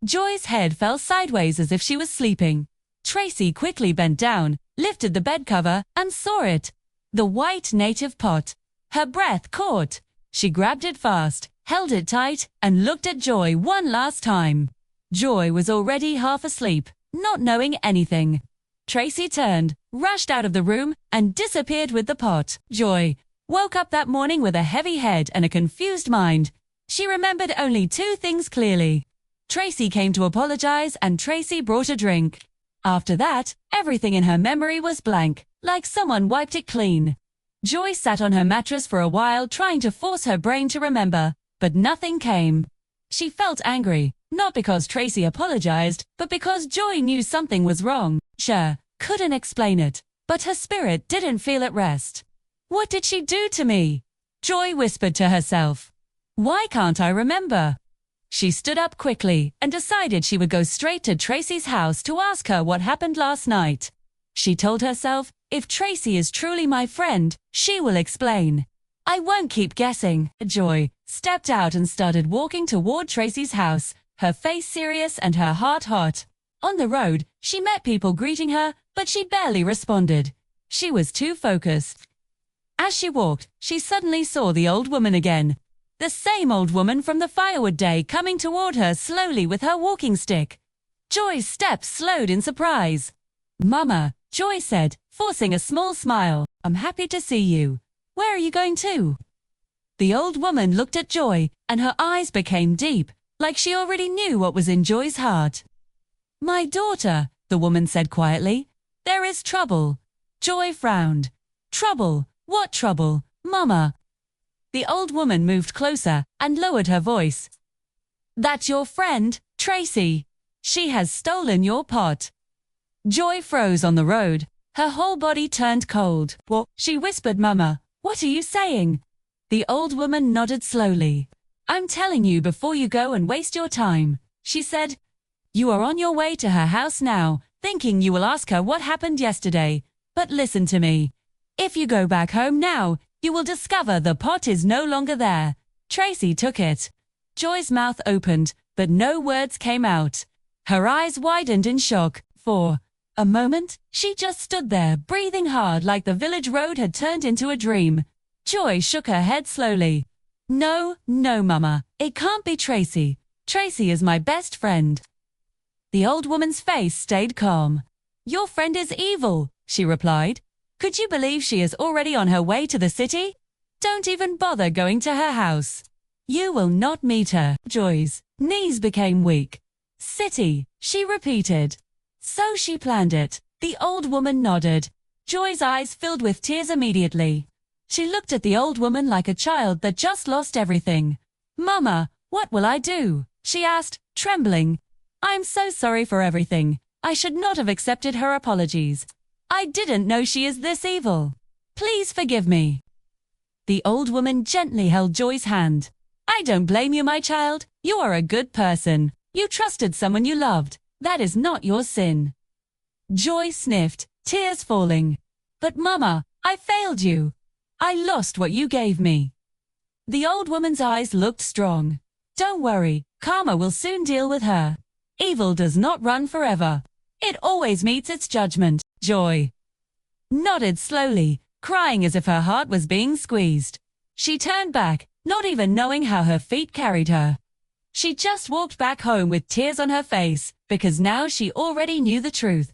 Joy's head fell sideways as if she was sleeping. Tracy quickly bent down, lifted the bed cover, and saw it. The white native pot. Her breath caught. She grabbed it fast, held it tight, and looked at Joy one last time. Joy was already half asleep, not knowing anything. Tracy turned, rushed out of the room, and disappeared with the pot. Joy woke up that morning with a heavy head and a confused mind. She remembered only 2 things clearly. Tracy came to apologize and Tracy brought a drink. After that, everything in her memory was blank, like someone wiped it clean. Joy sat on her mattress for a while trying to force her brain to remember, but nothing came. She felt angry, not because Tracy apologized, but because Joy knew something was wrong. Sure, couldn't explain it, but her spirit didn't feel at rest. What did she do to me? Joy whispered to herself. Why can't I remember? She stood up quickly and decided she would go straight to Tracy's house to ask her what happened last night. She told herself, if Tracy is truly my friend, she will explain. I won't keep guessing. Joy stepped out and started walking toward Tracy's house, her face serious and her heart hot. On the road, she met people greeting her, but she barely responded. She was too focused. As she walked, she suddenly saw the old woman again. The same old woman from the firewood day coming toward her slowly with her walking stick. Joy's steps slowed in surprise. Mama, Joy said, forcing a small smile. I'm happy to see you. Where are you going to? The old woman looked at Joy, and her eyes became deep, like she already knew what was in Joy's heart. My daughter, the woman said quietly. There is trouble. Joy frowned. Trouble? What trouble, Mama? The old woman moved closer and lowered her voice. That's your friend, Tracy. She has stolen your pot. Joy froze on the road. Her whole body turned cold. What? She whispered, Mama, what are you saying? The old woman nodded slowly. I'm telling you before you go and waste your time, she said. You are on your way to her house now, thinking you will ask her what happened yesterday. But listen to me. If you go back home now, you will discover the pot is no longer there. Tracy took it. Joy's mouth opened, but no words came out. Her eyes widened in shock. For A moment, she just stood there, breathing hard like the village road had turned into a dream. Joy shook her head slowly. No, Mama, it can't be Tracy. Tracy is my best friend. The old woman's face stayed calm. Your friend is evil, she replied. Could you believe she is already on her way to the city? Don't even bother going to her house. You will not meet her. Joy's knees became weak. City, she repeated. So she planned it. The old woman nodded. Joy's eyes filled with tears immediately. She looked at the old woman like a child that just lost everything. Mama, what will I do? She asked, trembling. I'm so sorry for everything. I should not have accepted her apologies. I didn't know she is this evil. Please forgive me. The old woman gently held Joy's hand. I don't blame you, my child. You are a good person. You trusted someone you loved. That is not your sin. Joy sniffed, tears falling. But Mama, I failed you. I lost what you gave me. The old woman's eyes looked strong. Don't worry, karma will soon deal with her. Evil does not run forever. It always meets its judgment. Joy nodded slowly, crying as if her heart was being squeezed. She turned back, not even knowing how her feet carried her. She just walked back home with tears on her face, because now she already knew the truth.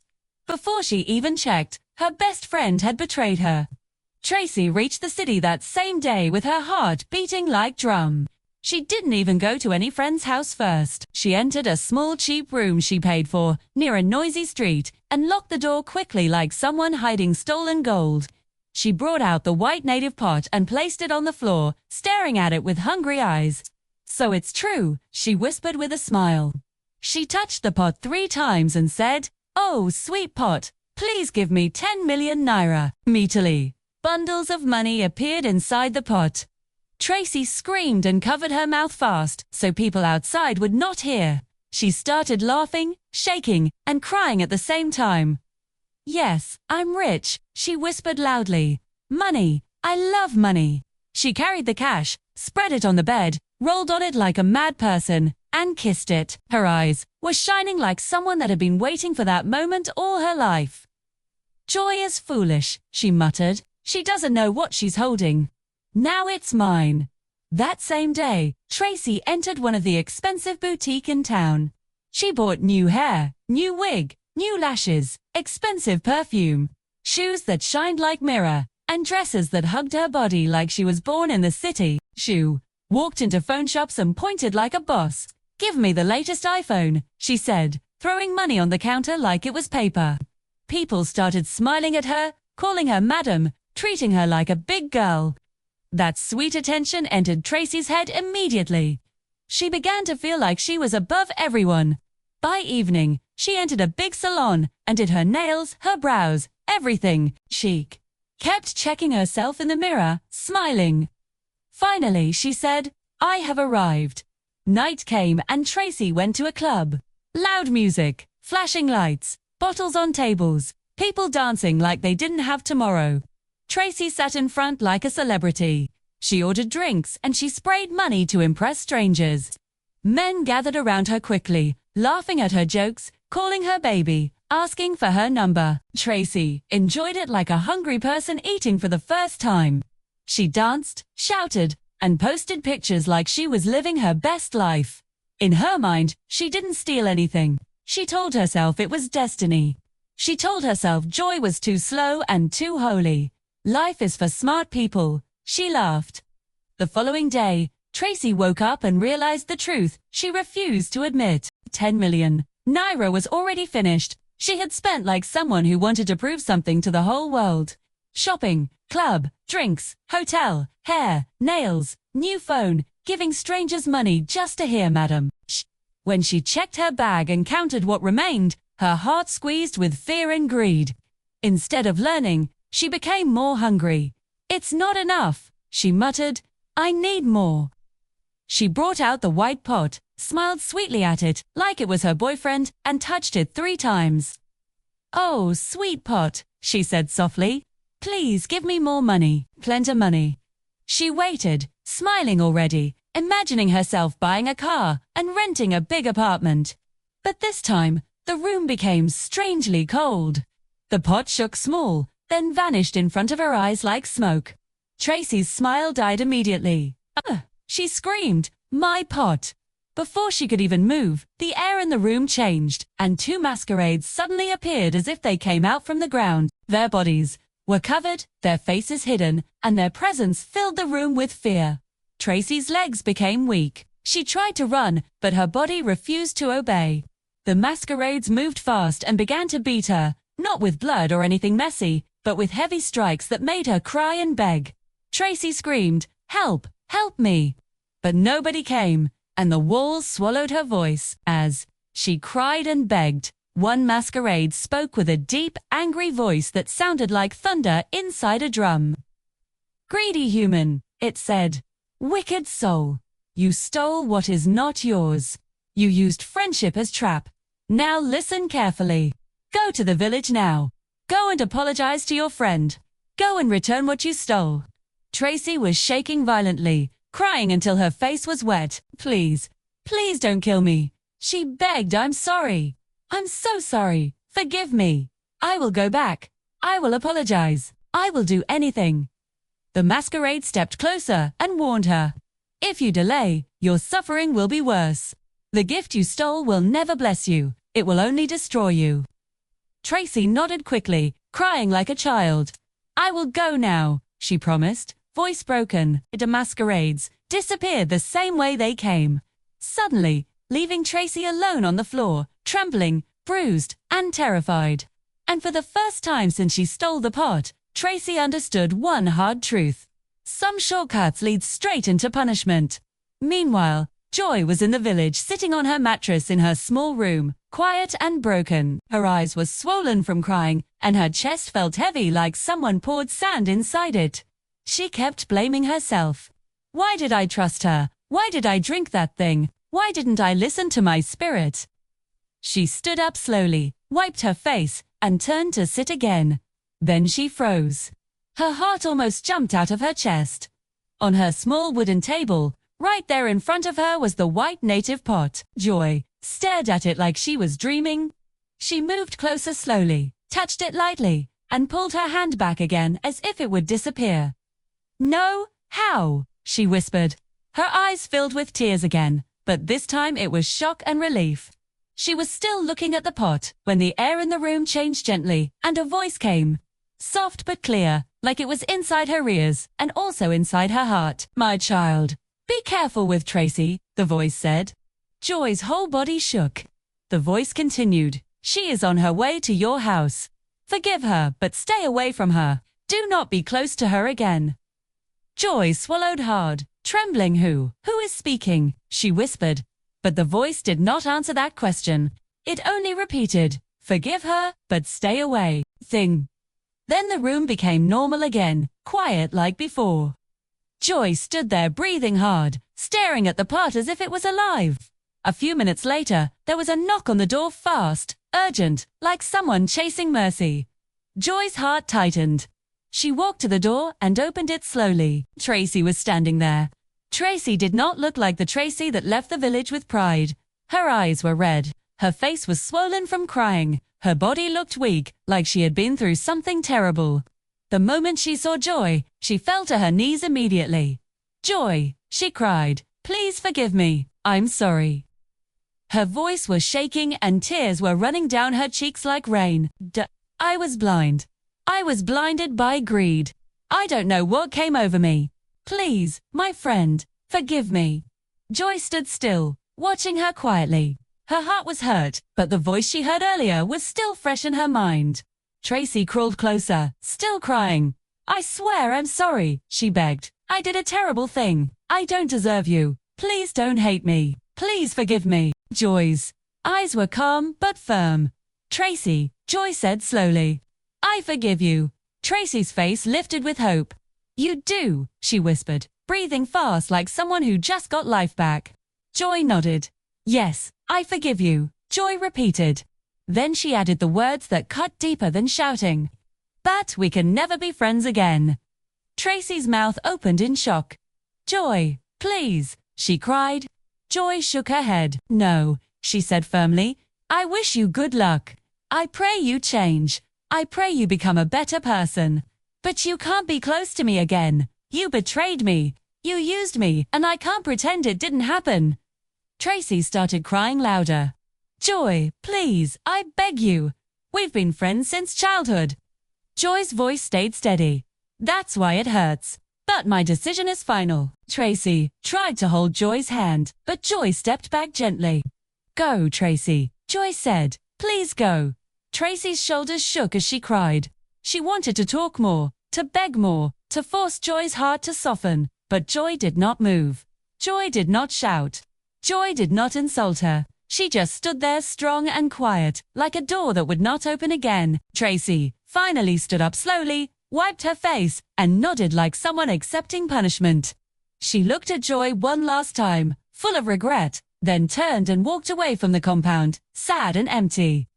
Before she even checked, her best friend had betrayed her. Tracy reached the city that same day with her heart beating like drum. She didn't even go to any friend's house first. She entered a small cheap room she paid for, near a noisy street, and locked the door quickly like someone hiding stolen gold. She brought out the white native pot and placed it on the floor, staring at it with hungry eyes. So it's true, she whispered with a smile. She touched the pot 3 times and said, Oh, sweet pot, please give me 10 million naira. Immediately, bundles of money appeared inside the pot. Tracy screamed and covered her mouth fast so people outside would not hear. She started laughing, shaking, and crying at the same time. Yes, I'm rich, she whispered loudly. Money, I love money. She carried the cash, spread it on the bed, rolled on it like a mad person, and kissed it. Her eyes were shining like someone that had been waiting for that moment all her life. Joy is foolish, she muttered. She doesn't know what she's holding. Now it's mine. That same day, Tracy entered one of the expensive boutiques in town. She bought new hair, new wig, new lashes, expensive perfume, shoes that shined like mirror, and dresses that hugged her body like she was born in the city. She walked into phone shops and pointed like a boss. Give me the latest iPhone, she said, throwing money on the counter like it was paper. People started smiling at her, calling her madam, treating her like a big girl. That sweet attention entered Tracy's head immediately. She began to feel like she was above everyone. By evening, she entered a big salon and did her nails, her brows, everything. She kept checking herself in the mirror, smiling. Finally, she said, I have arrived. Night came and Tracy went to a club. Loud music, flashing lights, bottles on tables, people dancing like they didn't have tomorrow. Tracy sat in front like a celebrity. She ordered drinks and she sprayed money to impress strangers. Men gathered around her quickly, laughing at her jokes, calling her baby, asking for her number. Tracy enjoyed it like a hungry person eating for the first time. She danced, shouted, and posted pictures like she was living her best life. In her mind, she didn't steal anything. She told herself it was destiny. She told herself joy was too slow and too holy. Life is for smart people. She laughed. The following day, Tracy woke up and realized the truth she refused to admit. 10 million naira was already finished. She had spent like someone who wanted to prove something to the whole world. Shopping, club, drinks, hotel, hair, nails, new phone, giving strangers money just to hear madam. When she checked her bag and counted what remained, her heart squeezed with fear and greed. Instead of learning, she became more hungry. It's not enough, she muttered. I need more. She brought out the white pot, smiled sweetly at it, like it was her boyfriend, and touched it 3 times. Oh, sweet pot, she said softly. Please give me more money, plenty money. She waited, smiling already, imagining herself buying a car and renting a big apartment. But this time, The room became strangely cold. The pot shook small, then vanished in front of her eyes like smoke. Tracy's smile died immediately. She screamed, "My pot!" Before she could even move, the air in the room changed, and two masquerades suddenly appeared as if they came out from the ground. Their bodies were covered, their faces hidden, and their presence filled the room with fear. Tracy's legs became weak. She tried to run, but her body refused to obey. The masquerades moved fast and began to beat her, not with blood or anything messy, but with heavy strikes that made her cry and beg. Tracy screamed, "Help! Help me!" But nobody came, and the walls swallowed her voice. As she cried and begged, one masquerade spoke with a deep, angry voice that sounded like thunder inside a drum. "Greedy human," it said. "Wicked soul. You stole what is not yours. You used friendship as trap. Now listen carefully. Go to the village now. Go and apologize to your friend. Go and return what you stole." Tracy was shaking violently, crying until her face was wet. "Please, please don't kill me." She begged. "I'm sorry. I'm so sorry. Forgive me. I will go back. I will apologize. I will do anything." The masquerade stepped closer and warned her. "If you delay, your suffering will be worse. The gift you stole will never bless you. It will only destroy you." Tracy nodded quickly, crying like a child. "I will go now," she promised, voice broken. The masquerades disappeared the same way they came, suddenly leaving Tracy alone on the floor, trembling, bruised, and terrified. And for the first time since she stole the pot, Tracy understood one hard truth. Some shortcuts lead straight into punishment. Meanwhile, Joy was in the village, sitting on her mattress in her small room, quiet and broken. Her eyes were swollen from crying, and her chest felt heavy like someone poured sand inside it. She kept blaming herself. "Why did I trust her? Why did I drink that thing? Why didn't I listen to my spirit?" She stood up slowly, wiped her face, and turned to sit again. Then she froze. Her heart almost jumped out of her chest. On her small wooden table, right there in front of her, was the white native pot. Joy stared at it like she was dreaming. She moved closer slowly, touched it lightly, and pulled her hand back again as if it would disappear. "No, how?" she whispered. Her eyes filled with tears again, but this time it was shock and relief. She was still looking at the pot when the air in the room changed gently, and a voice came. Soft but clear, like it was inside her ears and also inside her heart. "My child, be careful with Tracy," the voice said. Joy's whole body shook. The voice continued, "She is on her way to your house. Forgive her, but stay away from her. Do not be close to her again." Joy swallowed hard, trembling. Who is speaking?" she whispered. But the voice did not answer that question. It only repeated, "Forgive her, but stay away." Then the room became normal again, quiet like before. Joy stood there breathing hard, staring at the pot as if it was alive. A few minutes later, there was a knock on the door, fast, urgent, like someone chasing Mercy. Joy's heart tightened. She walked to the door and opened it slowly. Tracy was standing there. Tracy did not look like the Tracy that left the village with pride. Her eyes were red. Her face was swollen from crying. Her body looked weak, like she had been through something terrible. The moment she saw Joy, she fell to her knees immediately. "Joy," she cried, "please forgive me. I'm sorry." Her voice was shaking and tears were running down her cheeks like rain. "I was blind. I was blinded by greed. I don't know what came over me. Please, my friend, forgive me." Joy stood still, watching her quietly. Her heart was hurt, but the voice she heard earlier was still fresh in her mind. Tracy crawled closer, still crying. "I swear I'm sorry," she begged. "I did a terrible thing. I don't deserve you. Please don't hate me. Please forgive me." Joy's eyes were calm but firm. "Tracy," Joy said slowly, "I forgive you." Tracy's face lifted with hope. "You do," she whispered, breathing fast like someone who just got life back. Joy nodded. "Yes, I forgive you," Joy repeated. Then she added the words that cut deeper than shouting. "But we can never be friends again." Tracy's mouth opened in shock. "Joy, please," she cried. Joy shook her head. "No," she said firmly, I wish you good luck. I pray you change. I pray you become a better person. But you can't be close to me again. You betrayed me. You used me, and I can't pretend it didn't happen. Tracy started crying louder. Joy, please, I beg you. We've been friends since childhood. Joy's voice stayed steady. That's why it hurts. But my decision is final. Tracy tried to hold Joy's hand, but Joy stepped back gently. Go, Tracy, Joy said. Please go. Tracy's shoulders shook as she cried. She wanted to talk more, to beg more, to force Joy's heart to soften, but Joy did not move. Joy did not shout. Joy did not insult her. She just stood there strong and quiet, like a door that would not open again. Tracy finally stood up slowly, wiped her face, and nodded like someone accepting punishment. She looked at Joy one last time, full of regret, then turned and walked away from the compound, sad and empty.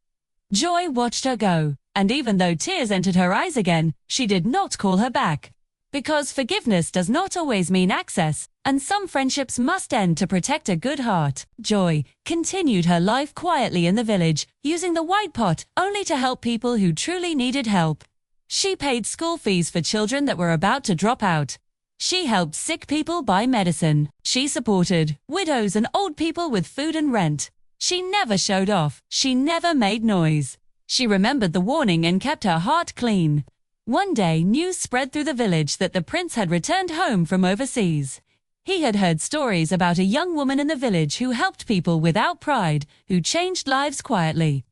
Joy watched her go, and even though tears entered her eyes again, she did not call her back. Because forgiveness does not always mean access, and some friendships must end to protect a good heart. Joy continued her life quietly in the village, using the white pot only to help people who truly needed help. She paid school fees for children that were about to drop out. She helped sick people buy medicine. She supported widows and old people with food and rent. She never showed off. She never made noise. She remembered the warning and kept her heart clean. One day, news spread through the village that the prince had returned home from overseas. He had heard stories about a young woman in the village who helped people without pride, who changed lives quietly.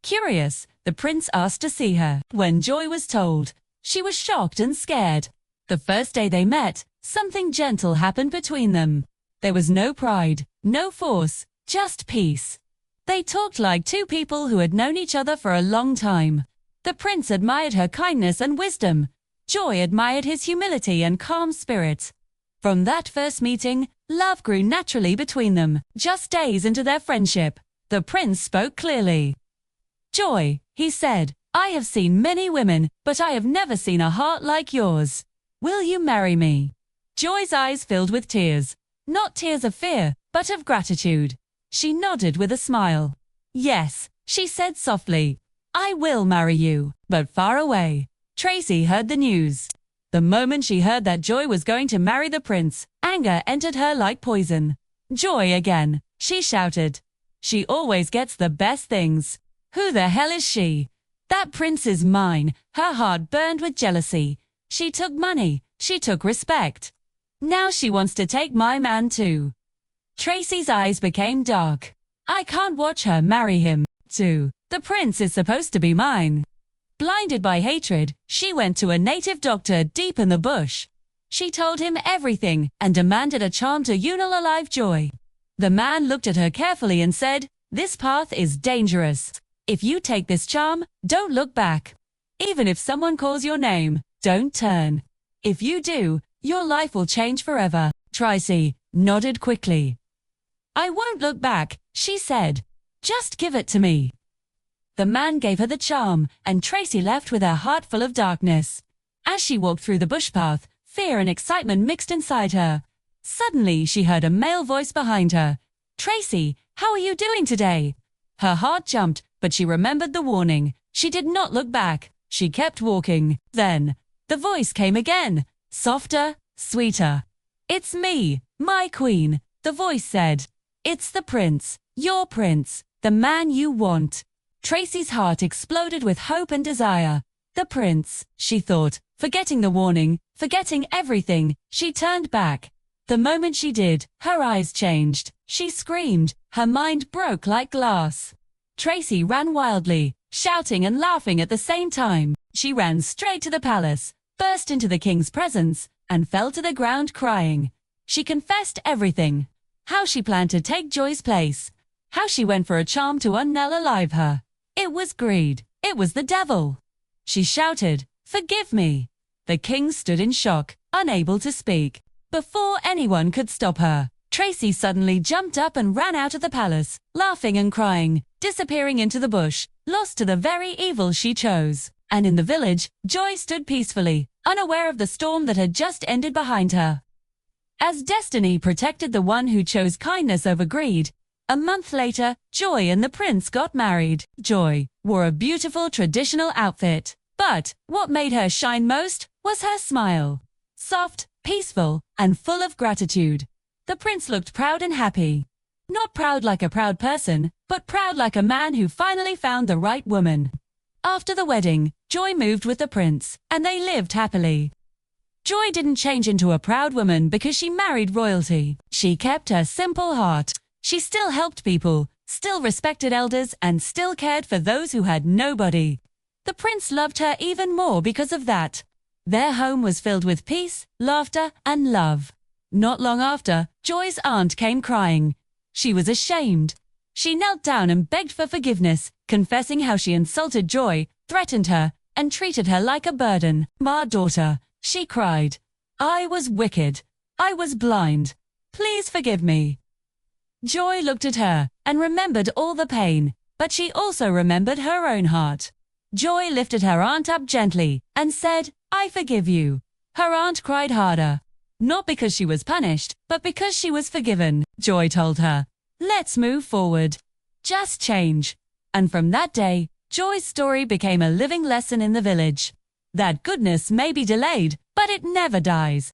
Curious, the prince asked to see her. When Joy was told, she was shocked and scared. The first day they met, something gentle happened between them. There was no pride, no force, just peace. They talked like two people who had known each other for a long time. The prince admired her kindness and wisdom. Joy admired his humility and calm spirit. From that first meeting, love grew naturally between them. Just days into their friendship, the prince spoke clearly. Joy, he said, I have seen many women, but I have never seen a heart like yours. Will you marry me? Joy's eyes filled with tears. Not tears of fear, but of gratitude. She nodded with a smile. Yes, she said softly. I will marry you, but far away. Tracy heard the news. The moment she heard that Joy was going to marry the prince, anger entered her like poison. Joy again, she shouted. She always gets the best things. Who the hell is she? That prince is mine. Her heart burned with jealousy. She took money. She took respect. Now she wants to take my man too. Tracy's eyes became dark. I can't watch her marry him, too. The prince is supposed to be mine. Blinded by hatred, she went to a native doctor deep in the bush. She told him everything and demanded a charm to unalive Joy. The man looked at her carefully and said, This path is dangerous. If you take this charm, don't look back. Even if someone calls your name, don't turn. If you do, your life will change forever. Tracy nodded quickly. I won't look back, she said. Just give it to me. The man gave her the charm, and Tracy left with her heart full of darkness. As she walked through the bush path, fear and excitement mixed inside her. Suddenly, she heard a male voice behind her. Tracy, how are you doing today? Her heart jumped, but she remembered the warning. She did not look back. She kept walking. Then, the voice came again, softer, sweeter. It's me, my queen, the voice said. It's the prince, your prince, the man you want. Tracy's heart exploded with hope and desire. The prince, she thought, forgetting the warning, forgetting everything, she turned back. The moment she did, her eyes changed. She screamed, her mind broke like glass. Tracy ran wildly, shouting and laughing at the same time. She ran straight to the palace, burst into the king's presence, and fell to the ground crying. She confessed everything. How she planned to take Joy's place. How she went for a charm to unalive her. It was greed. It was the devil. She shouted, Forgive me. The king stood in shock, unable to speak. Before anyone could stop her, Tracy suddenly jumped up and ran out of the palace, laughing and crying, disappearing into the bush, lost to the very evil she chose. And in the village, Joy stood peacefully, unaware of the storm that had just ended behind her. As destiny protected the one who chose kindness over greed, A month later, Joy and the prince got married. Joy wore a beautiful traditional outfit, but what made her shine most was her smile. Soft, peaceful, and full of gratitude. The prince looked proud and happy. Not proud like a proud person, but proud like a man who finally found the right woman. After the wedding, Joy moved with the prince, and they lived happily. Joy didn't change into a proud woman because she married royalty. She kept her simple heart. She still helped people, still respected elders, and still cared for those who had nobody. The prince loved her even more because of that. Their home was filled with peace, laughter, and love. Not long after, Joy's aunt came crying. She was ashamed. She knelt down and begged for forgiveness, confessing how she insulted Joy, threatened her, and treated her like a burden. "My daughter," she cried, "I was wicked. I was blind. Please forgive me." Joy looked at her and remembered all the pain, but she also remembered her own heart. Joy lifted her aunt up gently and said, "I forgive you." Her aunt cried harder. Not because she was punished, but because she was forgiven. Joy told her, "Let's move forward. Just change." And from that day, Joy's story became a living lesson in the village. That goodness may be delayed, but it never dies.